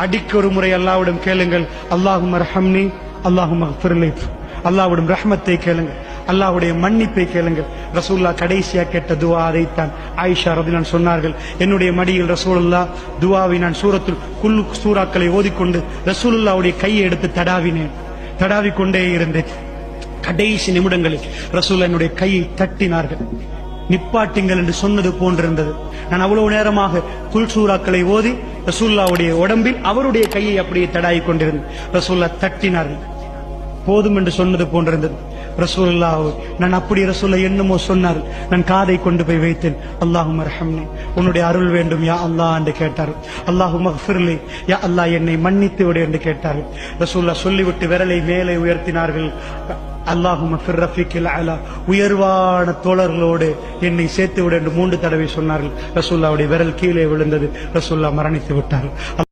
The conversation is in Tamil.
அடிக்கொரு முறை அல்லாஹ்விடம் கேளுங்கள், அல்லாஹும்ம ரஹம்னி அல்லாஹும்ம ஃபிர்லி, அல்லாஹ்விடம் ரஹ்மத்தை கேளுங்கள், அல்லாஹ்வுடைய மன்னிப்பை கேளுங்கள். ரசூலுல்லாஹ் கடைசியா கேட்ட துஆ அதைத்தான். ஆயிஷா ரலியல்லாஹு சொன்னார்கள், என்னுடைய மடியில் ரசூலுல்லாஹ் துஆவை நான் குல்லு சூறாக்களை ஓதிக்கொண்டு ரசூலுல்லாஹ்வுடைய கையை எடுத்து தடாவிக்கொண்டே இருந்தேன். கடைசி நிமிடங்களில் ரசூலுல்லாஹ் என்னுடைய கையை தட்டினார்கள். நிப்பாட்டுங்கள் என்று சொன்னது போன்றிருந்தது. நான் அவ்வளவு நேரமாக குல் சூறாக்களை ஓதி ரசூலுல்லாஹ்வுடைய உடம்பில் அவருடைய கையை அப்படியே தடாவிக் கொண்டிருந்தேன். ரசூலுல்லாஹ் தட்டினார்கள். போதும் என்று சொன்னது போன்றிருந்தது. ரசூலுல்லாஹ் நான் அப்படி ரசூலுல்லாஹ் என்னமோ சொன்னார். நான் காதை கொண்டு போய் வைத்தேன். அல்லாஹும்ம ரஹம்னி, உன்னுடைய அருள் வேண்டும் யா அல்லாஹ் என்று கேட்டார்கள். அல்லாஹும்ம ஃபிர்லி, யா அல்லாஹ் என்னை மன்னித்து விடு என்று கேட்டார்கள். ரசூலுல்லாஹ் சொல்லிவிட்டு விரலை மேலே உயர்த்தினார்கள். அல்லாஹும்ம ஃபிர் ரஃபீக்கில் அலா, உயர்வான தோழர்களோடு என்னை சேர்த்து விடு என்று 3 தடவை சொன்னார்கள். ரசூலுல்லாஹ்வுடைய விரல் கீழே விழுந்தது. ரசூலுல்லாஹ் மரணித்து விட்டார்கள்.